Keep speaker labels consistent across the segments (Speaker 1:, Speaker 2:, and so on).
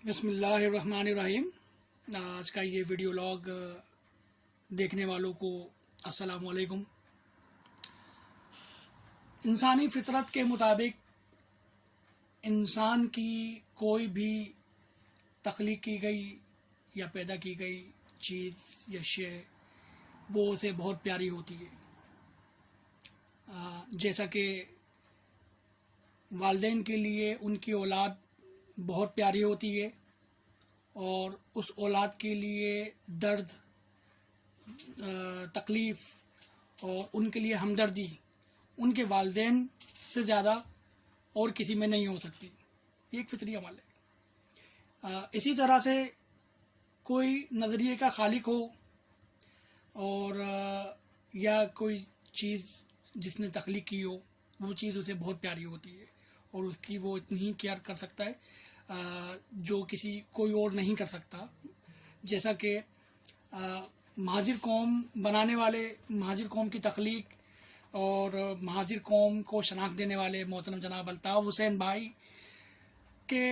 Speaker 1: بسم اللہ الرحمن الرحیم۔ آج کا یہ ویڈیو لاگ دیکھنے والوں کو السلام علیکم۔ انسانی فطرت کے مطابق انسان کی کوئی بھی تخلیق کی گئی یا پیدا کی گئی چیز یا شے وہ اسے بہت پیاری ہوتی ہے۔ جیسا کہ والدین کے لیے ان کی اولاد بہت پیاری ہوتی ہے اور اس اولاد کے لیے درد، تکلیف اور ان کے لیے ہمدردی ان کے والدین سے زیادہ اور کسی میں نہیں ہو سکتی۔ یہ ایک فطری عمل ہے۔ اسی طرح سے کوئی نظریے کا خالق ہو اور یا کوئی چیز جس نے تخلیق کی ہو، وہ چیز اسے بہت پیاری ہوتی ہے اور اس کی وہ اتنی ہی کیئر کر سکتا ہے جو کوئی اور نہیں کر سکتا۔ جیسا کہ مہاجر قوم بنانے والے، مہاجر قوم کی تخلیق اور مہاجر قوم کو شناخت دینے والے محترم جناب الطاف حسین بھائی کے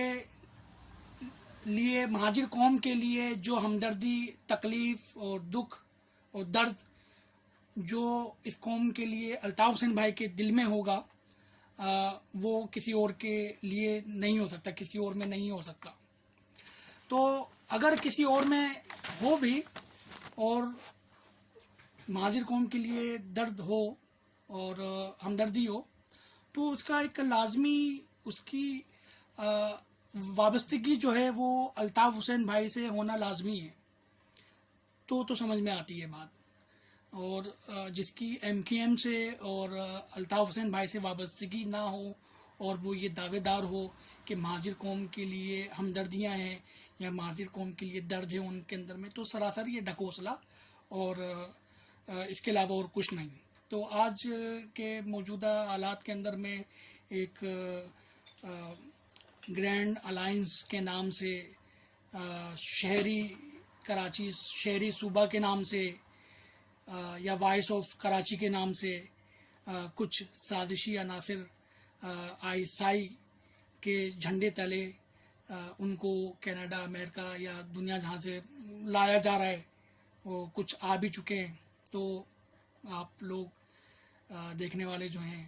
Speaker 1: لیے، مہاجر قوم کے لیے جو ہمدردی، تکلیف اور دکھ اور درد جو اس قوم کے لیے الطاف حسین بھائی کے دل میں ہوگا، وہ کسی اور کے لیے نہیں ہو سکتا، کسی اور میں نہیں ہو سکتا۔ تو اگر کسی اور میں ہو بھی اور مہاجر قوم کے لیے درد ہو اور ہمدردی ہو، تو اس کا ایک لازمی، اس کی وابستگی جو ہے وہ الطاف حسین بھائی سے ہونا لازمی ہے۔ تو سمجھ میں آتی ہے بات۔ اور جس کی ایم کیو ایم سے اور الطاف حسین بھائی سے وابستگی نہ ہو اور وہ یہ دعوے دار ہو کہ مہاجر قوم کے لیے ہمدردیاں ہیں یا مہاجر قوم کے لیے درد ہے ان کے اندر میں، تو سراسر یہ ڈھکوسلا اور اس کے علاوہ اور کچھ نہیں۔ تو آج کے موجودہ حالات کے اندر میں ایک گرینڈ الائنس کے نام سے، شہری کراچی شہری صوبہ کے نام سے یا وائس آف کراچی کے نام سے کچھ سازشی عناصر ISI کے جھنڈے تلے ان کو کینیڈا، امریکہ یا دنیا جہاں سے لایا جا رہا ہے، وہ کچھ آ بھی چکے ہیں۔ تو آپ لوگ دیکھنے والے جو ہیں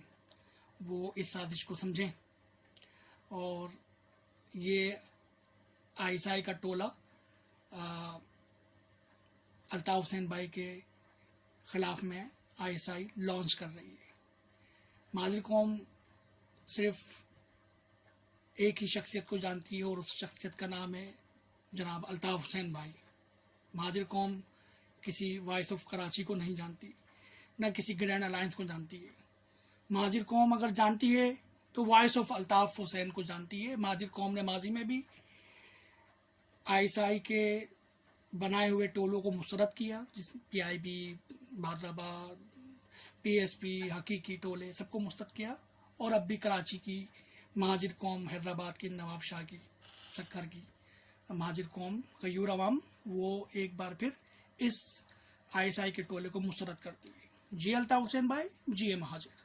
Speaker 1: وہ اس سازش کو سمجھیں اور یہ ISI کا ٹولہ الطاف حسین بھائی کے خلاف میں ISI لانچ کر رہی ہے۔ مہاجر قوم صرف ایک ہی شخصیت کو جانتی ہے اور اس شخصیت کا نام ہے جناب الطاف حسین بھائی۔ مہاجر قوم کسی وائس آف کراچی کو نہیں جانتی، نہ کسی گرینڈ الائنس کو جانتی ہے۔ مہاجر قوم اگر جانتی ہے تو وائس آف الطاف حسین کو جانتی ہے۔ مہاجر قوم نے ماضی میں بھی ISI کے بنائے ہوئے ٹولوں کو مسترد کیا، جس PIB، بادرآباد، PSP، حقیقی ٹولے سب کو مسترد کیا، اور اب بھی کراچی کی مہاجر قوم، حیدرآباد کی نواب شاہ کی، سکھر کی مہاجر قوم، غیور عوام، وہ ایک بار پھر اس ISI کے ٹولے کو مسترد کرتی ہے۔ جی الطاف حسین بھائی، جی مہاجر۔